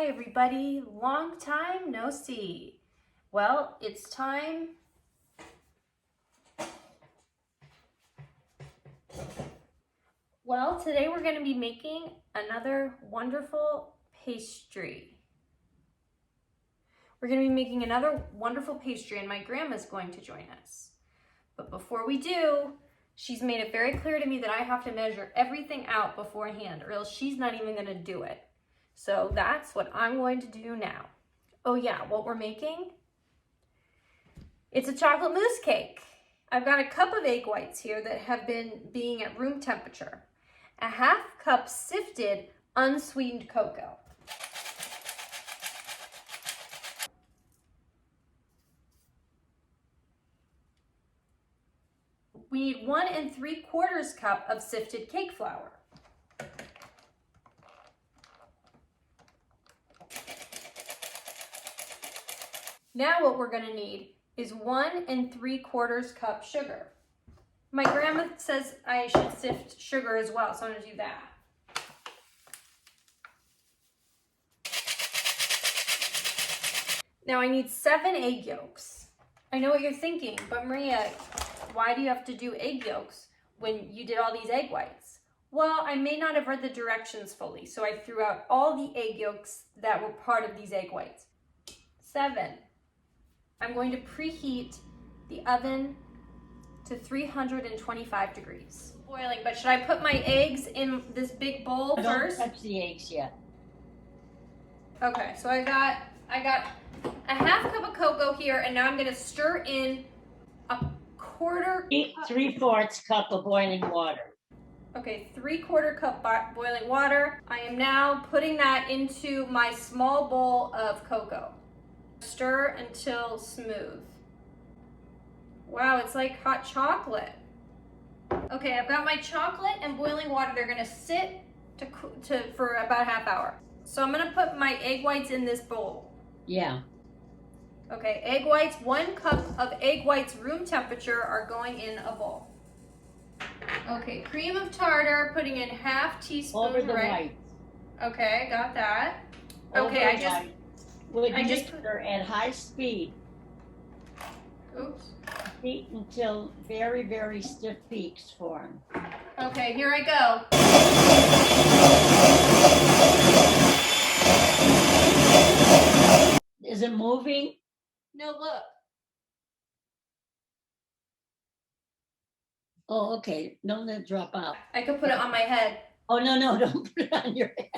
Hi everybody, long time no see. Well, it's time. Well, today we're going to be making another wonderful pastry. We're going to be making another wonderful pastry and my grandma's going to join us. But before we do, she's made it very clear to me that I have to measure everything out beforehand or else she's not even going to do it. So that's what I'm going to do now. Oh yeah, what we're making? It's a chocolate mousse cake. I've got a cup of egg whites here that have been being at room temperature. A half cup sifted unsweetened cocoa. We need 1 3/4 cup of sifted cake flour. Now what we're gonna need is 1 3/4 cup sugar. My grandma says I should sift sugar as well, so I'm gonna do that. Now I need 7 egg yolks. I know what you're thinking, but Maria, why do you have to do egg yolks when you did all these egg whites? Well, I may not have read the directions fully, so I threw out all the egg yolks that were part of these egg whites. 7. I'm going to preheat the oven to 325 degrees. Boiling, but should I put my eggs in this big bowl first? Don't touch the eggs yet. Okay, so I got a half cup of cocoa here, and now I'm gonna stir in a quarter. 3/4 cup of boiling water. Okay, 3/4 cup boiling water. I am now putting that into my small bowl of cocoa. Stir until smooth. Wow, it's like hot chocolate. Okay, I've got my chocolate and boiling water. They're gonna sit for about a half hour. So I'm gonna put my egg whites in this bowl. Yeah. Okay, egg whites, 1 cup of egg whites room temperature are going in a bowl. Okay, cream of tartar, putting in half teaspoon. Over the whites. Okay, got that. Over okay, I just stir at high speed. Oops. Heat until very, very stiff peaks form. Okay, here I go. Is it moving? No, look. Oh, okay. Don't let it drop out. I could put it on my head. Oh, no, don't put it on your head.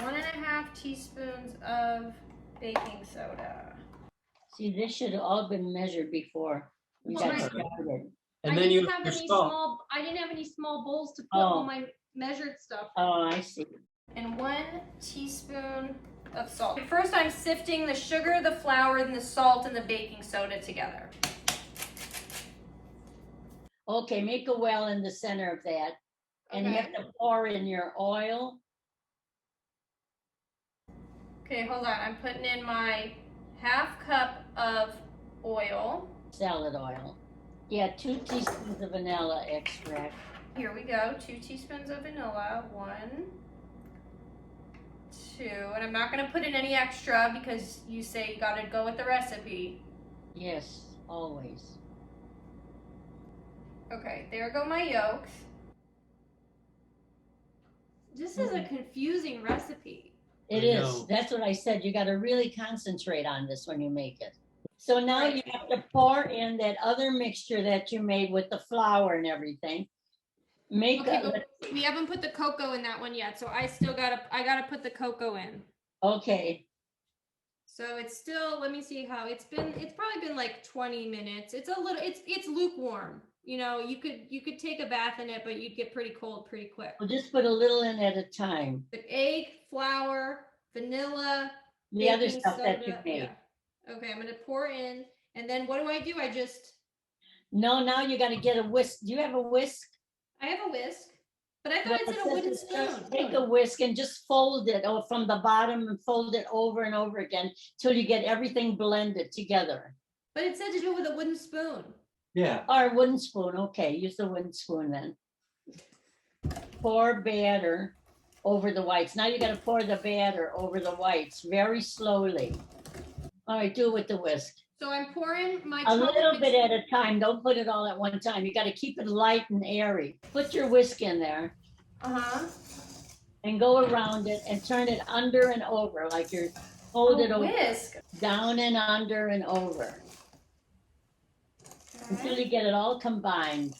1.5 teaspoons of baking soda. See, this should have all been measured before we got started. And then you have I didn't have any small bowls to put all my measured stuff. Oh, I see. And 1 teaspoon of salt. First, I'm sifting the sugar, the flour, and the salt and the baking soda together. Okay, make a well in the center of that. And you have to pour in your oil. Okay, hold on. I'm putting in my half cup of oil. Salad oil. Yeah, 2 teaspoons of vanilla extract. Here we go. 2 teaspoons of vanilla. 1, 2. And I'm not going to put in any extra because you say you got to go with the recipe. Yes, always. Okay, there go my yolks. This is a confusing recipe. It is. That's what I said. You got to really concentrate on this when you make it. So now you have to pour in that other mixture that you made with the flour and everything. We haven't put the cocoa in that one yet, so I gotta put the cocoa in. Okay. So it's still, let me see how it's probably been like 20 minutes. It's lukewarm. You know, you could take a bath in it, but you'd get pretty cold pretty quick. We'll just put a little in at a time. The egg, flour, vanilla, the other stuff soda, that you made. Yeah. Okay, I'm gonna pour in, and then what do? I just. No, now you got to get a whisk. Do you have a whisk? I have a whisk, but I thought it said a wooden spoon. Take a whisk and just fold it from the bottom and fold it over and over again till you get everything blended together. But it said to do it with a wooden spoon. Yeah. Or a wooden spoon. Okay, use the wooden spoon then. pour batter over the whites. Now you got to pour the batter over the whites very slowly. All right, do it with the whisk. So I'm pouring my A chocolate little bit mix- at a time. Don't put it all at one time. You got to keep it light and airy. Put your whisk in there Uh-huh. and go around it and turn it under and over like you're hold it over, Whisk. down and under and over until you get it all combined.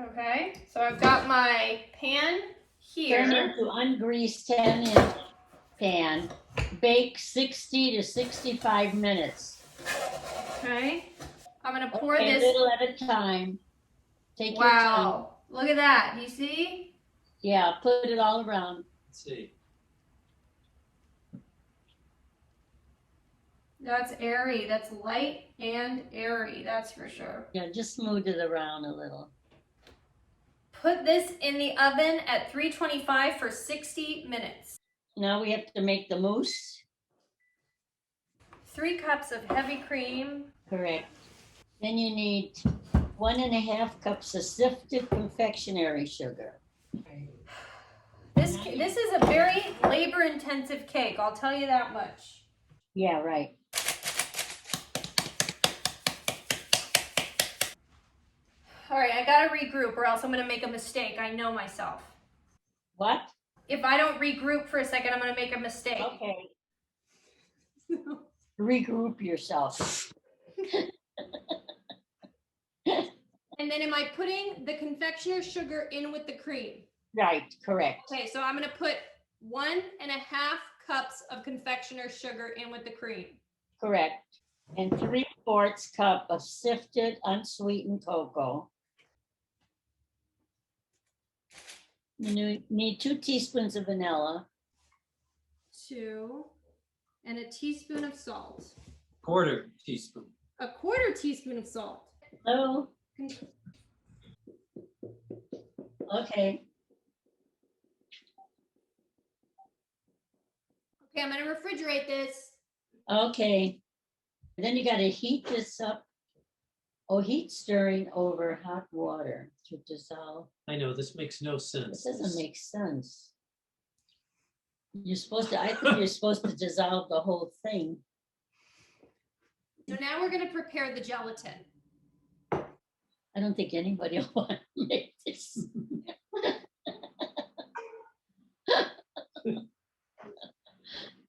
Okay, so I've got my pan Turn here. into ungreased 10-inch pan. Bake 60 to 65 minutes. Okay, I'm gonna pour Okay, a this. little at a time. Take your time. Wow, look at that. Do you see? Yeah, put it all around. Let's see. That's airy. That's light and airy. That's for sure. Yeah, just smooth it around a little. Put this in the oven at 325 for 60 minutes. Now we have to make the mousse. 3 cups of heavy cream. Correct. Then you need 1.5 cups of sifted confectionery sugar. This is a very labor-intensive cake. I'll tell you that much. Yeah, right. All right, I gotta regroup or else I'm gonna make a mistake. I know myself. What? If I don't regroup for a second, I'm gonna make a mistake. Okay. Regroup yourself. And then am I putting the confectioner's sugar in with the cream? Right, correct. Okay, so I'm gonna put 1.5 cups of confectioner's sugar in with the cream. Correct. And 3/4 cup of sifted unsweetened cocoa. You need 2 teaspoons of vanilla. 2 and a teaspoon of salt. Quarter teaspoon. A 1/4 teaspoon of salt. Hello? Okay. Okay, I'm gonna refrigerate this. Okay. Then you got to heat this up. Oh, heat stirring over hot water to dissolve. I know, this makes no It sense. doesn't make sense. You're supposed to, I think you're supposed to dissolve the whole thing. So now we're gonna prepare the gelatin. I don't think anybody will want to make this.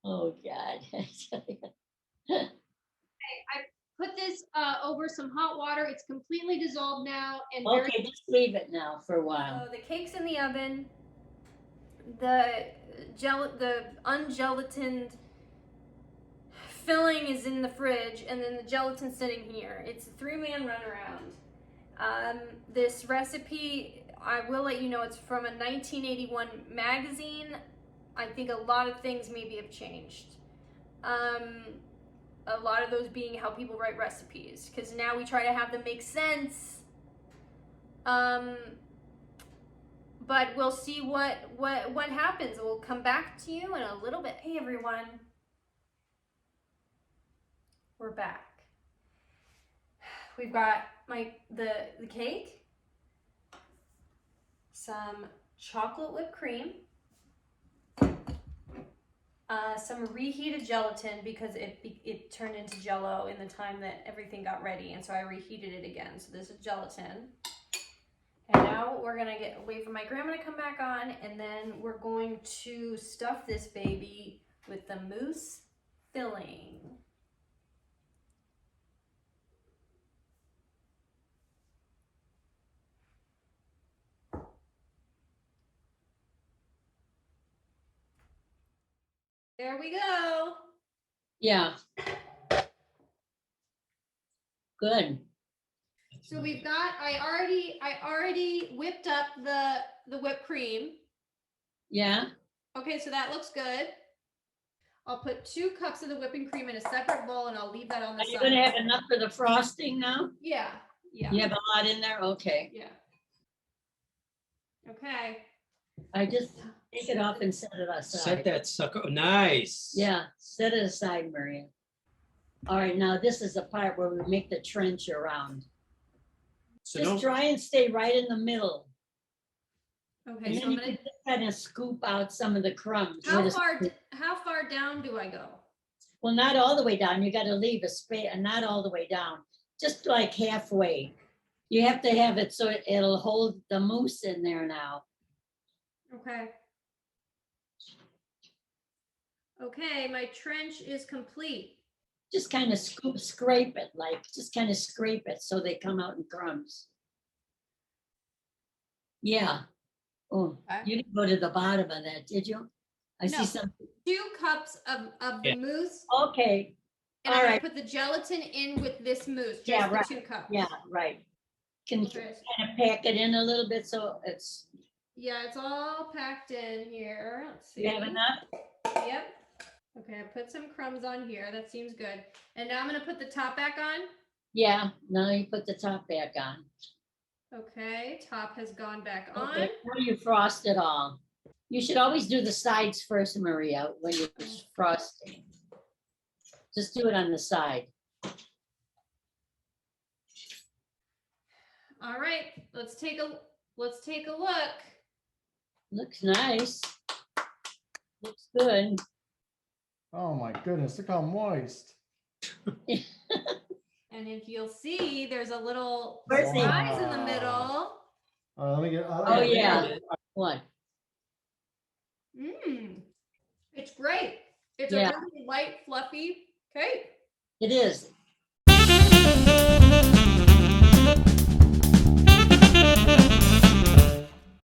Oh, God. Put this over some hot water. It's completely dissolved now and Okay, just leave it now for a while. So the cake's in the oven. The ungelatined filling is in the fridge, and then the gelatin's sitting here. It's a 3-man runaround. This recipe, I will let you know, it's from a 1981 magazine. I think a lot of things maybe have changed. A lot of those being how people write recipes, because now we try to have them make sense. But we'll see what happens. We'll come back to you in a little bit. Hey everyone, we're back. We've got the cake, some chocolate whipped cream, some reheated gelatin because it turned into Jell-O in the time that everything got ready, and so I reheated it again. So this is gelatin. And now we're gonna wait for my grandma to come back on, and then we're going to stuff this baby with the mousse filling. There we go. Yeah. Good. So we've got, I already whipped up the whipped cream. Yeah. Okay, so that looks good. I'll put 2 cups of the whipping cream in a separate bowl, and I'll leave that on the Are you side. gonna have enough for the frosting now? Yeah. You have a lot in there? Okay. Yeah. Okay. I just take it off and set it aside. Set that sucker, oh, nice. Yeah, set it aside, Maria. All right, now this is the part where we make the trench around. So Just don't, try and stay right in the middle. Okay, And so then I'm you gonna, can just kind of scoop out some of the crumbs. how with a far, spoon. how far down do I go? Well, not all the way down. You gotta leave a space, not all the way down, just like halfway. You have to have it so it'll hold the mousse in there now. Okay. Okay, my trench is complete. Just kind of scrape it, like, just kind of scrape it so they come out in crumbs. Yeah. Oh, Okay. you didn't go to the bottom of that, did you? I No. see some, 2 cups of the Yeah. mousse, okay, and all I'm gonna right. put the gelatin in with this mousse, just Yeah, the right. 2 cups. Yeah, right. Can you Okay. kind of pack it in a little bit so it's, Yeah, it's all packed in here. Let's see. you have enough? Yep. Okay, I put some crumbs on here. That seems good. And now I'm gonna put the top back on. Yeah, now you put the top back on. Okay, top has gone back on. Okay, now you frost it all. You should always do the sides first, Maria, when you're frosting. Just do it on the side. All right, let's take a look. Looks nice. Looks good. Oh my goodness, look how moist. And if you'll see, there's a little Where's the- surprise in the middle. Let me get. Oh, yeah. What? Mmm, it's great. It's Yeah. a really light, fluffy cake. It is.